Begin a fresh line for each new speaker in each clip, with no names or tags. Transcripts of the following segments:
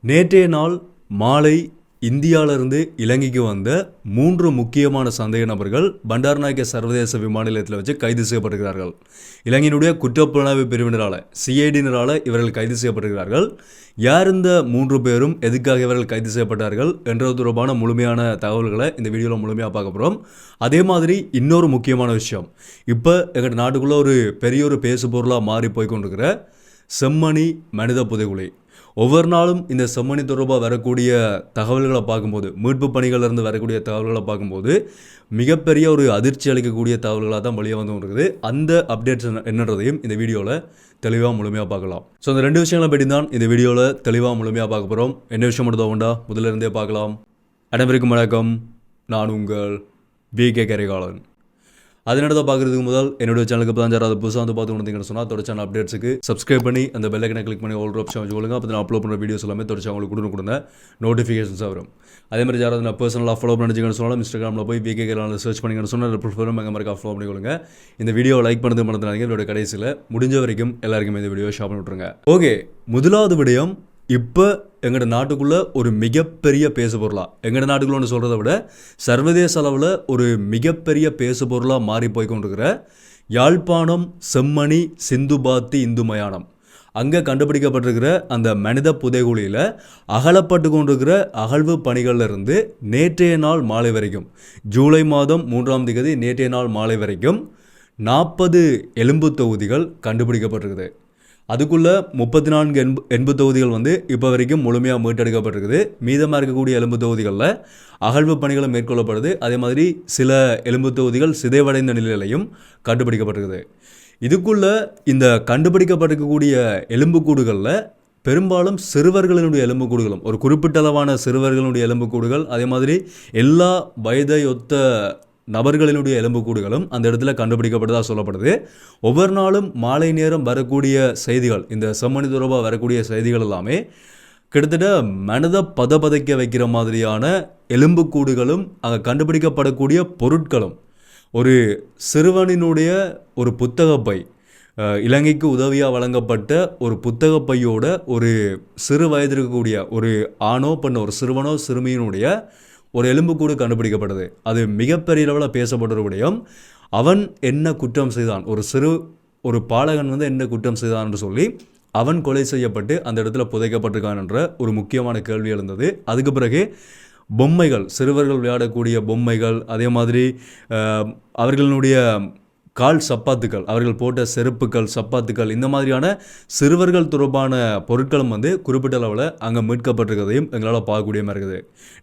நேற்றைய நாள் மாலை இந்தியாவிலிருந்து இலங்கைக்கு வந்த 3 முக்கியமான சந்தேக நபர்கள் பண்டாரநாயக்க சர்வதேச விமான நிலையத்தில் வச்சு கைது செய்யப்பட்டிருக்கிறார்கள். இலங்கையினுடைய குற்றப்புலனாய்வு பிரிவினரால் சிஐடியினரால் இவர்கள் கைது செய்யப்பட்டிருக்கிறார்கள். யார் இந்த 3 பேரும், எதுக்காக இவர்கள் கைது செய்யப்பட்டார்கள் என்ற தொடர்பான முழுமையான தகவல்களை இந்த வீடியோவில் முழுமையாக பார்க்க போகிறோம். அதே மாதிரி இன்னொரு முக்கியமான விஷயம், இப்போ எங்கள் நாட்டுக்குள்ளே ஒரு பெரிய ஒரு பேசு பொருளாக மாறி போய்கொண்டிருக்கிற செம்மணி மனித புதைகுழி. ஒவ்வொரு நாளும் இந்த செம்மணி தொடர்பாக வரக்கூடிய தகவல்களை பார்க்கும்போது, மீட்பு பணிகளிலிருந்து வரக்கூடிய தகவல்களை பார்க்கும்போது மிகப்பெரிய ஒரு அதிர்ச்சி அளிக்கக்கூடிய தகவல்களாக தான் வெளியே வந்து இருக்குது. அந்த அப்டேட்ஸ் என்னன்றதையும் இந்த வீடியோவில் தெளிவாக முழுமையாக பார்க்கலாம். ஸோ அந்த 2 விஷயங்களை பற்றி தான் இந்த வீடியோவில் தெளிவாக முழுமையாக பார்க்க போகிறோம். என்ன விஷயம் மட்டும் உண்டா முதல்ல இருந்தே பார்க்கலாம். அனைவருக்கும் வணக்கம், நான் உங்கள் BK கரிகாலன். அதனோட பார்க்குறதுக்கு முதல் என்னுடைய சேனலுக்கு இப்போ தான் யாராவது புதுசாக வந்து பார்த்து கொடுத்தீங்கன்னு சொன்னால் தொடர்ச்சி அப்டேட்ஸுக்கு சப்ஸ்கிரைப் பண்ணி அந்த பெல் ஐக்கனை கிளிக் பண்ணி ஆல் ஆப்ஷன் வச்சுக்கொள்ளுங்க. அப்போ நான் அப்லோட் பண்ணுற வீடியோஸ் எல்லாமே தொடர்ச்சி அவங்களுக்கு கொடுங்க நோட்டிஃபிகேஷன்ஸாக வரும். அதே மாதிரி யாராவது நான் பர்சனலாக ஃபாலோ பண்ணிச்சிங்கன்னு சொன்னாலும் இன்ஸ்டாகிராமில் போய் BK கரிகாலன் சர்ச் பண்ணிங்கன்னு சொன்னால் ப்ரிஃபரும் எங்கள் மாதிரி ஃபாலோ பண்ணிக்கொள்ளுங்க. இந்த வீடியோ லைக் பண்ணது மறந்துடாதீங்க. இதோட கடைசியில் முடிஞ்ச வரைக்கும் எல்லாருக்குமே இந்த வீடியோ ஷேர் பண்ணி விட்ருங்க. ஓகே, முதலாவது விடயம், இப்போ எங்களோட நாட்டுக்குள்ளே ஒரு மிகப்பெரிய பேசு பொருளாக, எங்களோட நாட்டுக்குள்ளே சொல்கிறத விட சர்வதேச அளவில் ஒரு மிகப்பெரிய பேசு பொருளாக மாறி போய் கொண்டிருக்கிற யாழ்ப்பாணம் செம்மணி சிந்துபாத்தி இந்து மயானம், அங்கே கண்டுபிடிக்கப்பட்டிருக்கிற அந்த மனித புதைகுழியில் அகலப்பட்டு கொண்டிருக்கிற அகழ்வு பணிகளிலிருந்து நேற்றைய நாள் மாலை வரைக்கும், ஜூலை மாதம் 3ஆம் தேதி நேற்றைய நாள் மாலை வரைக்கும் 40 எலும்பு தொகுதிகள் கண்டுபிடிக்கப்பட்டிருக்குது. அதுக்குள்ளே 34 எண்பு தொகுதிகள் வந்து இப்போ வரைக்கும் முழுமையாக மீட்டெடுக்கப்பட்டிருக்குது. மீதமாக இருக்கக்கூடிய எலும்பு தொகுதிகளில் அகழ்வு பணிகளை மேற்கொள்ளப்படுது. அதே மாதிரி சில எலும்பு தொகுதிகள் சிதைவடைந்த நிலையிலையும் கண்டுபிடிக்கப்பட்டிருக்குது. இதுக்குள்ளே இந்த கண்டுபிடிக்கப்பட்டிருக்கக்கூடிய எலும்புக்கூடுகளில் பெரும்பாலும் சிறுவர்களினுடைய எலும்புக்கூடுகளும், ஒரு குறிப்பிட்ட அளவான சிறுவர்களுடைய எலும்புக்கூடுகள், அதே மாதிரி எல்லா வயதையொத்த நபர்களினுடைய எலும்புக்கூடுகளும் அந்த இடத்துல கண்டுபிடிக்கப்பட்டதாக சொல்லப்படுது. ஒவ்வொரு நாளும் மாலை நேரம் வரக்கூடிய செய்திகள், இந்த செம்மணி தொடர்பாக வரக்கூடிய செய்திகள் எல்லாமே கிட்டத்தட்ட மனதை பதப்பதைக்க வைக்கிற மாதிரியான எலும்புக்கூடுகளும் அங்கே கண்டுபிடிக்கப்படக்கூடிய பொருட்களும். ஒரு சிறுவனினுடைய ஒரு புத்தகப்பை, இலங்கைக்கு உதவியாக வழங்கப்பட்ட ஒரு புத்தகப்பையோட ஒரு சிறு வயது இருக்கக்கூடிய ஒரு ஆணோ பெண்ணோ, ஒரு சிறுவனோ சிறுமியினுடைய ஒரு எலும்புக்கூடு கண்டுபிடிக்கப்பட்டது. அது மிகப்பெரிய அளவில் பேசப்பட்ட விடயம். அவன் என்ன குற்றம் செய்தான், ஒரு பாலகன் வந்து என்ன குற்றம் செய்தான் என்று சொல்லி அவன் கொலை செய்யப்பட்டு அந்த இடத்துல புதைக்கப்பட்டிருக்கான் என்ற ஒரு முக்கியமான கேள்வி எழுந்தது. அதுக்கு பிறகு பொம்மைகள், சிறுவர்கள் விளையாடக்கூடிய பொம்மைகள், அதே மாதிரி அவர்களுடைய கால் சப்பாத்துக்கள், அவர்கள் போட்ட செருப்புகள், சப்பாத்துக்கள், இந்த மாதிரியான சிறுவர்கள் தொடர்பான பொருட்களும் வந்து குறிப்பிட்ட அளவில் அங்கே மீட்கப்பட்டிருக்கிறதையும் எங்களால் பார்க்கக்கூடிய மாதிரி இருக்குது.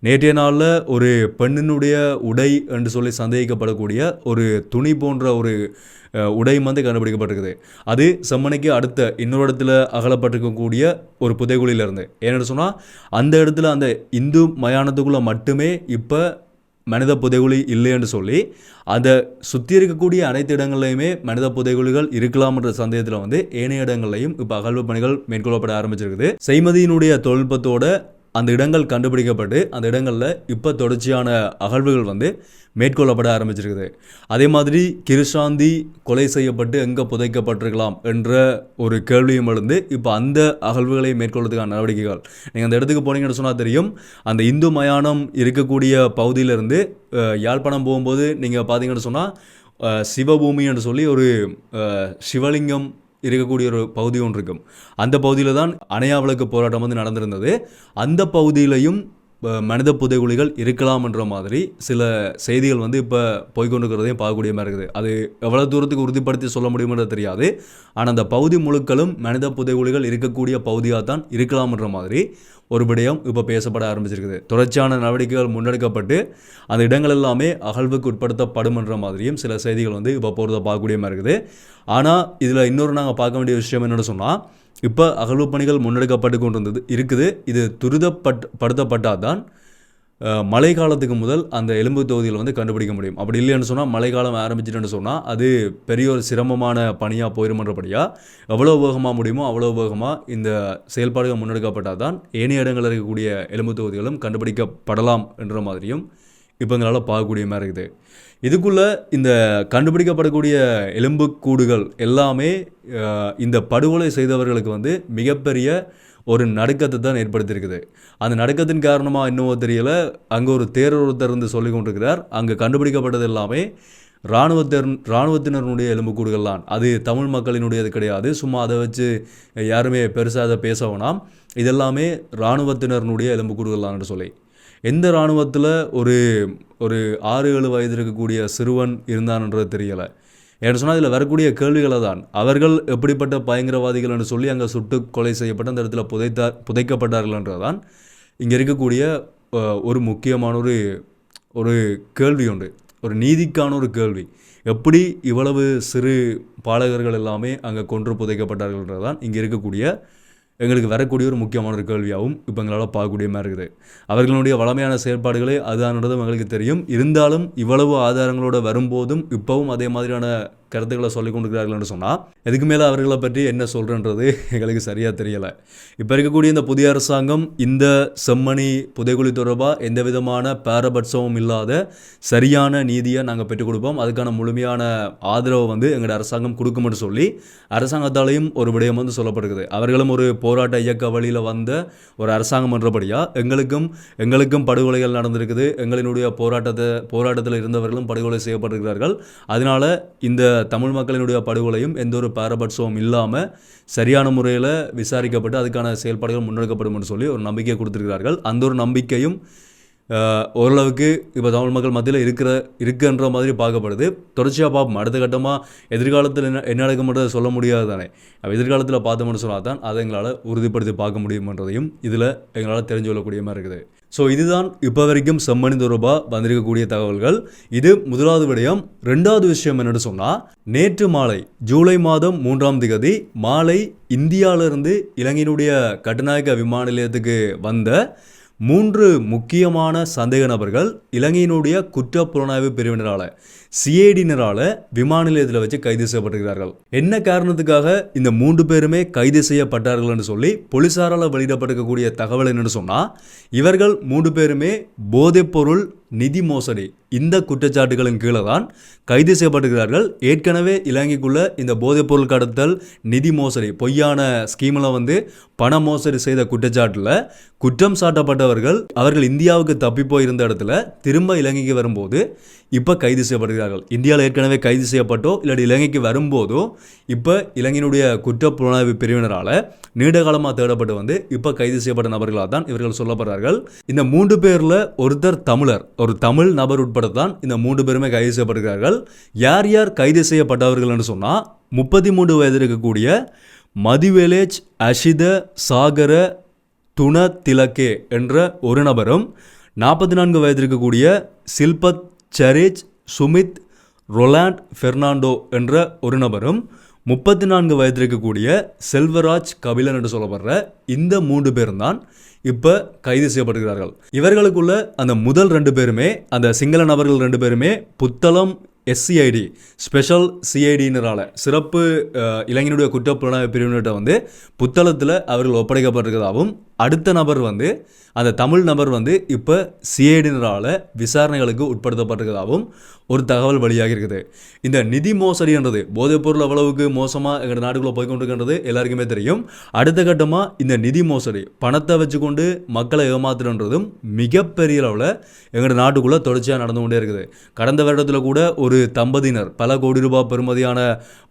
நேற்றைய நாளில் ஒரு பெண்ணினுடைய உடை என்று சொல்லி சந்தேகிக்கப்படக்கூடிய ஒரு துணி போன்ற ஒரு உடை வந்து கண்டுபிடிக்கப்பட்டிருக்குது. அது செம்மணிக்கு அடுத்த இன்னொரு இடத்துல அகலப்பட்டிருக்கக்கூடிய ஒரு புதைகுழியிலிருந்து. ஏன்னு சொன்னால் அந்த இடத்துல அந்த இந்து மயானத்துக்குள்ளே மட்டுமே இப்போ மனித புதைகுழி இல்லைன்னு சொல்லி அதை சுற்றி இருக்கக்கூடிய அனைத்து இடங்கள்லையுமே மனித புதைகுழிகள் இருக்கலாம்ன்ற சந்தேகத்தில் வந்து ஏனைய இடங்கள்லையும் இப்போ அகழ்வு பணிகள் மேற்கொள்ளப்பட ஆரம்பிச்சிருக்குது. செய்மதியினுடைய தொழில்நுட்பத்தோட அந்த இடங்கள் கண்டுபிடிக்கப்பட்டு அந்த இடங்களில் இப்போ தொடர்ச்சியான அகழ்வுகள் வந்து மேற்கொள்ளப்பட ஆரம்பிச்சிருக்குது. அதே மாதிரி கிருஷாந்தி கொலை செய்யப்பட்டு எங்கே புதைக்கப்பட்டிருக்கலாம் என்ற ஒரு கேள்வியும் எழுந்து இப்போ அந்த அகழ்வுகளை மேற்கொள்வதற்கான நடவடிக்கைகள். நீங்கள் அந்த இடத்துக்கு போனீங்கன்னு சொன்னால் தெரியும், அந்த இந்து மயானம் இருக்கக்கூடிய பகுதியிலிருந்து யாழ்ப்பாணம் போகும்போது நீங்கள் பார்த்தீங்கன்னு சொன்னால் சிவபூமி என்று சொல்லி ஒரு சிவலிங்கம் இருக்கக்கூடிய ஒரு பகுதி ஒன்று இருக்கும். அந்த பகுதியில் தான் அணையாவிளக்கு போராட்டம் வந்து நடந்திருந்தது. அந்த பகுதியிலையும் மனித புதைகுழிகள் இருக்கலாம் என்ற மாதிரி சில செய்திகள் வந்து இப்போ போய்கொண்டிருக்கிறதையும் பார்க்கக்கூடிய மாதிரி இருக்குது. அது எவ்வளோ தூரத்துக்கு உறுதிப்படுத்தி சொல்ல முடியுமென்றது தெரியாது. ஆனால் அந்த பகுதி முழுக்களும் மனித புதைகுழிகள் இருக்கக்கூடிய பகுதியாக தான் இருக்கலாம் என்ற மாதிரி ஒரு விடயம் இப்போ பேசப்பட ஆரம்பிச்சிருக்குது. தொடர்ச்சியான நடவடிக்கைகள் முன்னெடுக்கப்பட்டு அந்த இடங்கள் எல்லாமே அகழ்வுக்கு உட்படுத்தப்படும் என்ற மாதிரியும் சில செய்திகள் வந்து இப்போ போகிறத பார்க்கக்கூடிய மாதிரி இருக்குது. ஆனால் இதில் இன்னொரு நாங்கள் பார்க்க வேண்டிய விஷயம் என்னென்னு சொன்னால், இப்போ அகழ்வு பணிகள் முன்னெடுக்கப்பட்டு கொண்டு இருக்குது. இது துரிதப்படுத்தப்பட்டால் தான் மழை காலத்துக்கு முதல் அந்த எலும்பு தொகுதியில் வந்து கண்டுபிடிக்க முடியும். அப்படி இல்லைன்னு சொன்னால் மழைக்காலம் ஆரம்பிச்சிட்டுன்னு சொன்னால் அது பெரிய ஒரு சிரமமான பணியாக போயிருமன்றபடியாக எவ்வளோ வேகமாக முடியுமோ அவ்வளோ வேகமாக இந்த செயல்பாடுகள் முன்னெடுக்கப்பட்டால் தான் ஏனைய இடங்களில் இருக்கக்கூடிய எலும்பு தொகுதிகளும் கண்டுபிடிக்கப்படலாம் என்ற மாதிரியும் இப்போ எங்களால் பார்க்கக்கூடிய மாதிரி இருக்குது. இதுக்குள்ளே இந்த கண்டுபிடிக்கப்படக்கூடிய எலும்புக்கூடுகள் எல்லாமே இந்த படுகொலை செய்தவர்களுக்கு வந்து மிகப்பெரிய ஒரு நடுக்கத்தை தான் ஏற்படுத்தியிருக்குது. அந்த நடுக்கத்தின் காரணமாக என்னவோ தெரியல, அங்கே ஒரு தேரர் ஒருத்தர் இருந்து சொல்லி கொண்டிருக்கிறார், அங்கே கண்டுபிடிக்கப்பட்டது எல்லாமே இராணுவத்தினருடைய எலும்புக்கூடுகள் தான், அது தமிழ் மக்களினுடையது கிடையாது, சும்மா அதை வச்சு யாருமே பெருசாக அதை பேச வேணாம், இதெல்லாமே இராணுவத்தினருடைய எலும்புக்கூடுகள் தான் என்று சொல்லி. எந்த இராணுவத்தில் ஒரு 6-7 வயது இருக்கக்கூடிய சிறுவன் இருந்தான்ன்றது தெரியலை. ஏன்னு சொன்னால் இதில் வரக்கூடிய கேள்விகளை தான், அவர்கள் எப்படிப்பட்ட பயங்கரவாதிகள் என்று சொல்லி அங்கே சுட்டு கொலை செய்யப்பட்ட அந்த இடத்துல புதைக்கப்பட்டார்கள் என்றதான் இங்கே இருக்கக்கூடிய ஒரு முக்கியமான ஒரு கேள்வி உண்டு, ஒரு நீதிக்கான ஒரு கேள்வி. எப்படி இவ்வளவு சிறு பாலகர்கள் எல்லாமே அங்கே கொன்று புதைக்கப்பட்டார்கள்ன்றது தான் இங்கே இருக்கக்கூடிய எங்களுக்கு வரக்கூடிய ஒரு முக்கியமான ஒரு கேள்வியாகவும் இப்போ எங்களால் பார்க்கக்கூடிய மாதிரி இருக்குது. அவர்களுடைய வளமையான செயல்பாடுகளே அதுதான்றதும் எங்களுக்கு தெரியும். இருந்தாலும் இவ்வளவு ஆதாரங்களோடு வரும்போதும் இப்போவும் அதே மாதிரியான கருத்துக்களை சொல்லிக் கொண்டிருக்கிறார்கள்னு சொன்னால் இதுக்கு மேலே அவர்களை பற்றி என்ன சொல்கிறன்றது எங்களுக்கு சரியாக தெரியலை. இப்போ இருக்கக்கூடிய இந்த புதிய அரசாங்கம் இந்த செம்மணி புதைகுழி தொடர்பாக எந்த விதமான பாரபட்சமும் இல்லாத சரியான நீதியை நாங்கள் பெற்றுக் கொடுப்போம், அதுக்கான முழுமையான ஆதரவை எங்களோட அரசாங்கம் கொடுக்கும்னு சொல்லி அரசாங்கத்தாலையும் ஒரு விடயம் சொல்லப்படுகிறது. அவர்களும் ஒரு போராட்ட இயக்க வழியில் வந்த ஒரு அரசாங்கம் என்றபடியாக எங்களுக்கும் படுகொலைகள் நடந்திருக்குது, எங்களினுடைய போராட்டத்தில் இருந்தவர்களும் படுகொலை செய்யப்பட்டிருக்கிறார்கள். அதனால் இந்த தமிழ் மக்களினுடைய படுகொலையும் எந்த ஒரு பாரபட்சமும் இல்லாமல் சரியான முறையில் விசாரிக்கப்பட்டு அதுக்கான செயல்பாடுகள் முன்னெடுக்கப்படும் என்று சொல்லி ஒரு நம்பிக்கையை கொடுத்திருக்கிறார்கள். அந்த ஒரு நம்பிக்கையும் ஓரளவுக்கு இப்போ தமிழ் மக்கள் மத்தியில் இருக்குன்ற மாதிரி பார்க்கப்படுது. தொடர்ச்சியாக பார்ப்போம். அடுத்த கட்டமாக எதிர்காலத்தில் என்ன நடக்கும்ன்றதை சொல்ல முடியாது தானே. எதிர்காலத்தில் பார்த்தோம்னு சொன்னால் தான் அதை எங்களால் உறுதிப்படுத்தி பார்க்க முடியுமன்றதையும் இதில் எங்களால் தெரிஞ்சு கொள்ளக்கூடிய மாதிரி இருக்குது. ஸோ இதுதான் இப்போ வரைக்கும் செம்மணி தொடர்பாக வந்திருக்கக்கூடிய தகவல்கள். இது முதலாவது விடயம். 2வது விஷயம் என்னென்னு சொன்னால், நேற்று மாலை ஜூலை மாதம் 3ஆம் தேதி மாலை இந்தியாவிலிருந்து இலங்கையினுடைய கட்டுநாயக்க விமான நிலையத்துக்கு வந்த 3 முக்கியமான சந்தேக நபர்கள் இலங்கையினுடைய குற்றப்புலனாய்வு பிரிவினரால் சிஐடியினரால் விமான நிலையத்தில் வச்சு கைது செய்யப்பட்டிருக்கிறார்கள். என்ன காரணத்துக்காக இந்த 3 பேருமே கைது செய்யப்பட்டார்கள் என்று சொல்லி போலீசாரால் வெளியிடப்பட்டிருக்கக்கூடிய தகவல் என்னென்னு சொன்னால், இவர்கள் 3 பேருமே போதைப்பொருள் நிதி மோசடி இந்த குற்றச்சாட்டுகளின் கீழே தான் கைது செய்யப்பட்டிருக்கிறார்கள். ஏற்கனவே இலங்கைக்குள்ள இந்த போதைப்பொருள் கடத்தல், நிதி மோசடி, பொய்யான ஸ்கீமில் பண மோசடி செய்த குற்றச்சாட்டில் குற்றம் சாட்டப்பட்டவர்கள் அவர்கள் இந்தியாவுக்கு தப்பி போயிருந்த இடத்துல திரும்ப இலங்கைக்கு வரும்போது இப்போ கைது செய்யப்படுகிறார்கள். இந்தியாவில் ஏற்கனவே கைது செய்யப்பட்டோ இல்லாட்டி இலங்கைக்கு வரும்போதோ இப்போ இலங்கையினுடைய குற்றப்புலனாய்வு பிரிவினரால் நீண்ட காலமாக தேடப்பட்டு இப்போ கைது செய்யப்பட்ட நபர்களாக தான் இவர்கள் சொல்லப்படுறார்கள். இந்த 3 பேரில் ஒருத்தர் தமிழர், ஒரு தமிழ் நபர் உட்பட தான் இந்த 3 பேருமே கைது செய்யப்படுகிறார்கள். யார் யார் கைது செய்யப்பட்டவர்கள் என்று சொன்னால், 33 வயது இருக்கக்கூடிய மதிவேலேஜ் அஷித சாகர துண திலக்கே என்ற ஒரு நபரும், 44 வயது இருக்கக்கூடிய சில்பத் சரேஜ் சுமித் ரொலாண்ட் பெர்னாண்டோ என்ற ஒரு நபரும், 34 வயது இருக்கக்கூடிய செல்வராஜ் கபிலன் என்று சொல்லப்படுற இந்த 3 பேரும் தான் இப்போ கைது செய்யப்படுகிறார்கள். இவர்களுக்குள்ள அந்த முதல் 2 பேருமே, அந்த சிங்கள நபர்கள் 2 பேருமே புத்தளம் SCID ஸ்பெஷல் சிஐடியினரால் சிறப்பு இளைஞனுடைய குற்றப்புலனாய்வு பிரிவினர்கிட்ட புத்தளத்தில் அவர்கள் ஒப்படைக்கப்பட்டிருக்கிறதாகவும், அடுத்த நபர் அந்த தமிழ் நபர் இப்போ சிஐடியினரால் விசாரணைகளுக்கு உட்படுத்தப்பட்டிருக்கிறதாகவும் ஒரு தகவல் வெளியாகி இருக்குது. இந்த நிதி மோசடின்றது, போதைப்பொருள் அவ்வளவுக்கு மோசமாக எங்கள் நாட்டுக்குள்ளே போய்கொண்டிருக்கின்றது எல்லாருக்குமே தெரியும். அடுத்த கட்டமாக இந்த நிதி மோசடி, பணத்தை வச்சுக்கொண்டு மக்களை ஏமாத்துறன்றதும் மிகப்பெரிய அளவில் எங்கள் நாட்டுக்குள்ளே தொடர்ச்சியாக நடந்து கொண்டே இருக்குது. கடந்த வருடத்தில் கூட ஒரு தம்பதியினர் பல கோடி ரூபாய் பெறுமதியான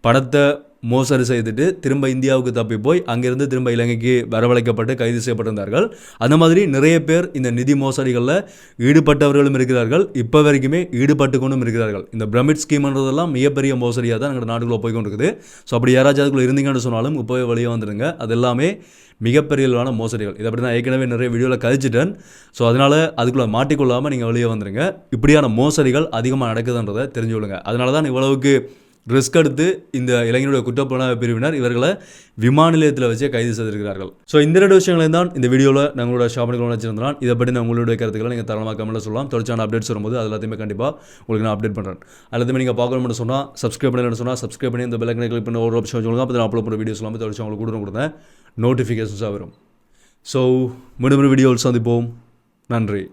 பணத்தை மோசடி செய்துட்டு திரும்ப இந்தியாவுக்கு தப்பி போய் அங்கிருந்து திரும்ப இலங்கைக்கு வரவழைக்கப்பட்டு கைது செய்யப்பட்டிருந்தார்கள். அந்த மாதிரி நிறைய பேர் இந்த நிதி மோசடிகளில் ஈடுபட்டவர்களும் இருக்கிறார்கள், இப்போ வரைக்குமே ஈடுபட்டு கொண்டும் இருக்கிறார்கள். இந்த பிரமிட் ஸ்கீம்ன்றதெல்லாம் மிகப்பெரிய மோசடியாக தான் எங்கள் நாட்டுக்குள்ளே போய்கொண்டிருக்குது. ஸோ அப்படி யாராச்சும் அதுக்குள்ளே இருந்தீங்கன்னு சொன்னாலும் இப்போவே வெளியே வந்துடுங்க. அது எல்லாமே மிகப்பெரிய அளவான மோசடிகள். இதை அப்படி நான் ஏற்கனவே நிறைய வீடியோவில் கழிச்சிட்டேன். ஸோ அதனால் அதுக்குள்ளே மாட்டிக்கொள்ளாமல் நீங்கள் வெளியே வந்துடுங்க. இப்படியான மோசடிகள் அதிகமாக நடக்குதுன்றதை தெரிஞ்சு கொள்ளுங்க. அதனால தான் இவ்வளவுக்கு ரிஸ்க் எடுத்து இந்த இளைஞருடைய குற்றப்புலனாய்வு பிரிவினர் இவர்களை விமான நிலையத்தில் வச்சே கைது செய்திருக்கிறார்கள். ஸோ இந்த 2 விஷயங்களையும் தான் இந்த வீடியோவில் நாங்களோட ஷாப்பிங் வச்சிருந்தான். இதை பற்றி நான் உங்களுடைய கருத்துக்களை நீங்கள் தரமாக கமெண்ட்டில் சொல்லலாம். தொடர்ச்சியான அப்டேட்ஸ் வரும்போது அது எல்லாத்தையுமே கண்டிப்பாக உங்களுக்கு நான் அப்டேட் பண்ணுறேன். எல்லாத்தையுமே நீங்கள் பார்க்கணும்னு சொன்னால் சப்ஸ்கிரைப் பண்ணி இந்த பெல் ஐக்கனை கிளிக் பண்ணி ஒரு ஆப்ஷன் சொல்லுங்கள். அப்போ நான் அப்லோட் பண்ணுற வீடியோஸ் எல்லாமே தொடர்ச்சி உங்களுக்கு கொடுத்தேன் நோட்டிஃபிகேஷன்ஸாக வரும். ஸோ மீண்டும் வீடியோவில் சந்திப்போம். நன்றி.